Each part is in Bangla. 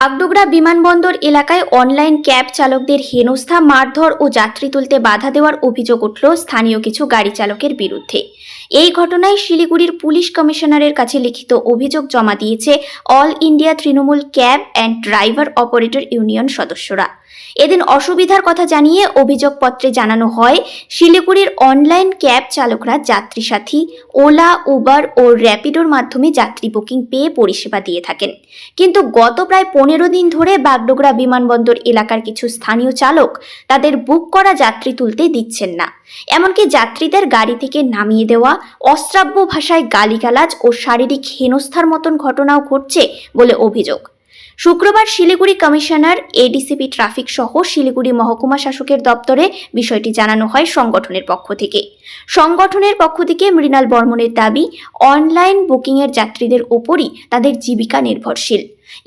বাগডোগরা বিমানবন্দর এলাকায় অনলাইন ক্যাব চালকদের হেনস্থা, মারধর ও যাত্রী তুলতে বাধা দেওয়ার অভিযোগ উঠল স্থানীয় কিছু গাড়ি চালকের বিরুদ্ধে। এই ঘটনায় শিলিগুড়ির পুলিশ কমিশনারের কাছে লিখিত অভিযোগ জমা দিয়েছে all India Trinamool cab and driver operator union সদস্যরা। এদিন অসুবিধার কথা জানিয়ে অভিযোগপত্রে জানানো হয়, শিলিগুড়ির অনলাইন ক্যাব চালকরা যাত্রী সাথী, ওলা, উবার ও র্যাপিডোর মাধ্যমে যাত্রী বুকিং পেয়ে পরিষেবা দিয়ে থাকেন। কিন্তু গত প্রায় 15 দিন ধরে বাগডোগরা বিমানবন্দর এলাকার কিছু স্থানীয় চালক তাদের বুক করা যাত্রী তুলতে দিচ্ছেন না। এমনকি যাত্রীদের গাড়ি থেকে নামিয়ে দেওয়া, অশ্রাব্য ভাষায় গালিগালাজ ও শারীরিক হেনস্থার মতন ঘটনাও ঘটছে বলে অভিযোগ। শুক্রবার শিলিগুড়ি কমিশনার, এডিসিপি ট্রাফিক সহ শিলিগুড়ি মহকুমা শাসকের দপ্তরে বিষয়টি জানানো হয় সংগঠনের পক্ষ থেকে। সংগঠনের পক্ষ থেকে মৃণাল বর্মনের দাবি, অনলাইন বুকিংয়ের যাত্রীদের ওপরই তাদের জীবিকা নির্ভরশীল।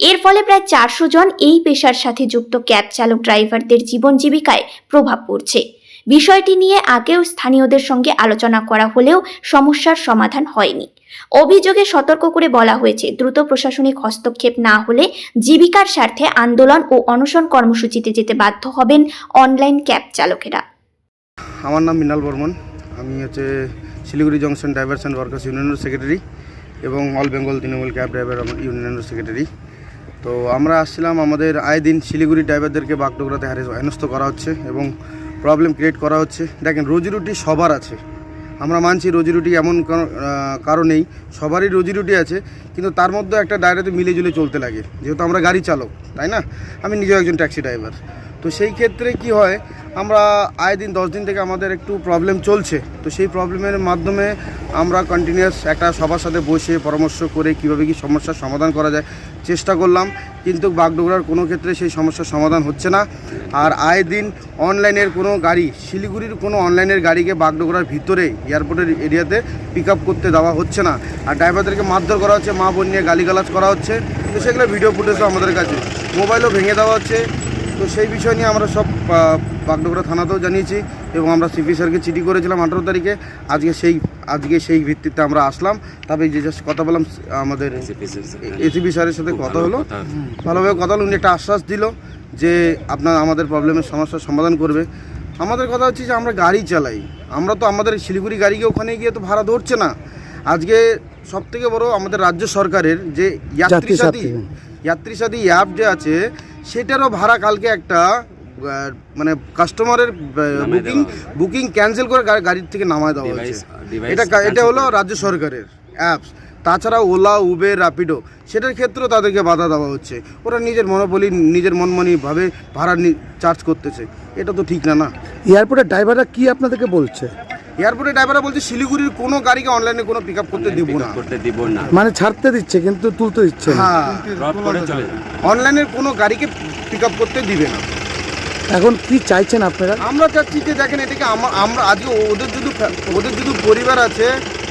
এর ফলে প্রায় 400 জন এই পেশার সাথে যুক্ত ক্যাব চালক ড্রাইভারদের জীবন জীবিকায় প্রভাব পড়ছে। বিষয়টি নিয়ে আগেও স্থানীয়দের সঙ্গে আলোচনা করা হলেও সমস্যার সমাধান হয়নি। অভিযোগে সতর্ক করে বলা হয়েছে, দ্রুত প্রশাসনিক হস্তক্ষেপ না হলে জীবিকার স্বার্থে আন্দোলন ও অনশন কর্মসূচিতে যেতে বাধ্য হবেন অনলাইন ক্যাব চালকেরা। আমার নাম মৃণাল বর্মন, আমি Siliguri junction drivers and workers ইউনিয়নের সেক্রেটারি এবং all Bengal Trinamool cab driver ইউনিয়নের সেক্রেটারি। তো আমরা আসছিলাম, আমাদের আয় দিন শিলিগুড়ি ড্রাইভারদেরকে বাগডোগরাতে হেনস্থা করা হচ্ছে এবং প্রবলেম ক্রিয়েট করা হচ্ছে। দেখেন, রুজি সবার আছে, আমরা মানছি রুজি এমন কারণেই সবারই রুজি আছে, কিন্তু তার মধ্যে একটা ডায়রাতে মিলেজুলে চলতে লাগে, যেহেতু আমরা গাড়ি চালক, তাই না? আমি নিজেও একজন ট্যাক্সি ড্রাইভার। তো সেই ক্ষেত্রে কি হয়, আমরা আয় দিন 10 দিন থেকে আমাদের একটু প্রবলেম চলছে। তো সেই প্রবলেমের মাধ্যমে আমরা কন্টিনিউয়াস একটা সবার সাথে বসে পরামর্শ করে কীভাবে কি সমস্যার সমাধান করা যায় চেষ্টা করলাম, কিন্তু বাগডোগরার কোনো ক্ষেত্রে সেই সমস্যার সমাধান হচ্ছে না। আর আয় দিন অনলাইনের কোনো গাড়ি, শিলিগুড়ির কোনো অনলাইনের গাড়িকে বাগডোগরার ভিতরে এয়ারপোর্টের এরিয়াতে পিক আপ করতে দেওয়া হচ্ছে না। আর ড্রাইভারদেরকে মারধর করা হচ্ছে, মা বোন নিয়ে গালিগালাজ করা হচ্ছে। তো সেগুলো ভিডিও ফুটেজও আমাদের কাছে, মোবাইলও ভেঙে দেওয়া হচ্ছে। তো সেই বিষয় নিয়ে আমরা সব বাগডোগরা থানাতেও জানিয়েছি এবং আমরা সিপি স্যারকে চিঠি করেছিলাম 18 তারিখে। আজকে সেই ভিত্তিতে আমরা আসলাম। তবে যে জাস্ট কথা বললাম, আমাদের এসিপি স্যারের সাথে কথা হলো, ভালোভাবে কথা হলো। উনি একটা আশ্বাস দিল যে আমাদের প্রবলেমের সমস্যার সমাধান করবে। আমাদের কথা হচ্ছে যে আমরা গাড়ি চালাই, আমরা তো আমাদের শিলিগুড়ি গাড়িকে ওখানে গিয়ে তো ভাড়া ধরছে না। আজকে সবথেকে বড় আমাদের রাজ্য সরকারের যে যাত্রী সাথী অ্যাপ যে আছে, সেটারও ভাড়া কালকে একটা মানে কাস্টমারের বুকিং ক্যান্সেল করে গাড়ির থেকে নামায় দেওয়া হয়েছে। এটা হলো রাজ্য সরকারের অ্যাপস। তাছাড়া ওলা, উবের, র্যাপিডো, সেটার ক্ষেত্রেও তাদেরকে বাধা দেওয়া হচ্ছে। ওরা নিজের মনোবলি, নিজের মনমানিভাবে ভাড়া চার্জ করতেছে। এটা তো ঠিক না। এয়ারপোর্টের ড্রাইভাররা কি আপনাদেরকে বলছে? এয়ারপোর্টের ড্রাইভাররা বলছে শিলিগুড়ির কোনো গাড়িকে অনলাইনে কোনো পিক আপ করতে দিব না, মানে ছাড়তে দিচ্ছে কিন্তু তুলতে দিচ্ছে না। হ্যাঁ, অনলাইনের কোনো গাড়িকে পিক আপ করতে দিবে না। এখন কি চাইছেন আপনারা? আমরা চাচ্ছি যে দেখেন, এটাকে আমরা আজকে ওদের যদি পরিবার আছে,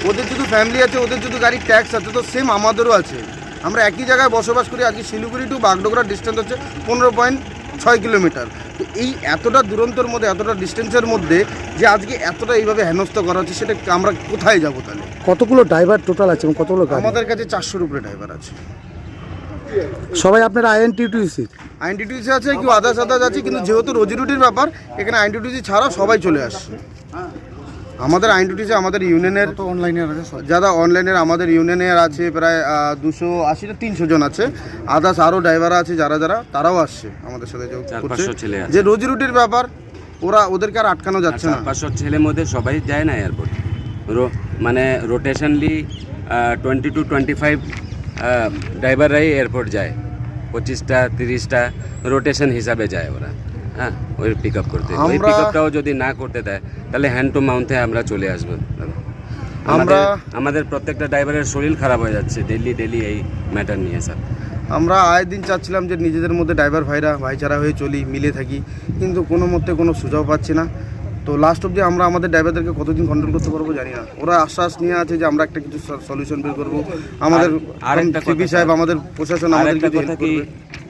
ওদের যদি ফ্যামিলি আছে, ওদের যদি গাড়ির ট্যাক্স আছে, তো সেম আমাদেরও আছে। আমরা একই জায়গায় বসবাস করি। আজকে শিলিগুড়ি টু বাগডোগরা ডিস্টেন্স হচ্ছে 15.6 কিলোমিটার। তো এই এতটা দূরন্তর মধ্যে, এতটা ডিস্টেন্সের মধ্যে যে আজকে এতটা এইভাবে হেনস্থা করা হচ্ছে, সেটা আমরা কোথায় যাবো তাহলে? কতগুলো ড্রাইভার টোটাল আছে? কতগুলো গাড়ি? আমাদের কাছে 400-র উপরে ড্রাইভার আছে। সবাই আপনারা আইএনটিটিউসি আছে, কেউ আদার্স আছে, কিন্তু যেহেতু রুজির ব্যাপার, এখানে আইএনটিটিউসি ছাড়া সবাই চলে আসছে। আমাদের আইএনটিটিউসি আমাদের ইউনিয়নের যারা অনলাইনের আমাদের ইউনিয়নের আছে প্রায় 280-300 জন আছে। আদার্স আরও ড্রাইভার আছে যারা তারাও আসছে আমাদের সাথে যোগ করছে। যে রুজির ব্যাপার, ওদেরকে আর আটকানো যাচ্ছে না। 500 ছেলের মধ্যে সবাই যায় না এয়ারপোর্ট, মানে রোটেশনলি 20 to 25 ড্রাইভাররাই এয়ারপোর্ট যায়। 25টা 30টা রোটেশন হিসাবে যায় ওরা। হ্যাঁ, ওই পিক আপ করতে। ওই পিক আপটাও যদি না করতে দেয়, তাহলে হ্যান্ড টু মাউন্থে আমরা চলে আসবো। আমাদের প্রত্যেকটা ড্রাইভারের শরীর খারাপ হয়ে যাচ্ছে ডেলি এই ম্যাটার নিয়ে। স্যার, আমরা আয় দিন চাচ্ছিলাম যে নিজেদের মধ্যে ড্রাইভার ভাইচারা হয়ে চলি, মিলে থাকি, কিন্তু কোনো মধ্যে কোনো সুযোগ পাচ্ছি না। তো লাস্ট অবধি আমরা আমাদের ড্রাইভারদেরকে কতদিন কন্ট্রোল করতে পারবো জানি না। ওরা আশ্বাস নিয়ে আছে যে আমরা একটা কিছু সলিউশন বের করবো। আমাদের সিপি সাহেব, আমাদের প্রশাসন আমাদেরকে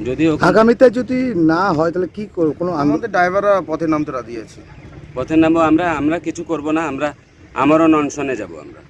যদি আগামীতে যদি না হয় তাহলে কি করবো? আমাদের ড্রাইভাররা পথে নামতে রাজি আছে। পথে নামবো আমরা কিছু করবো না, আমরা আমরণ অনশনে যাবো আমরা।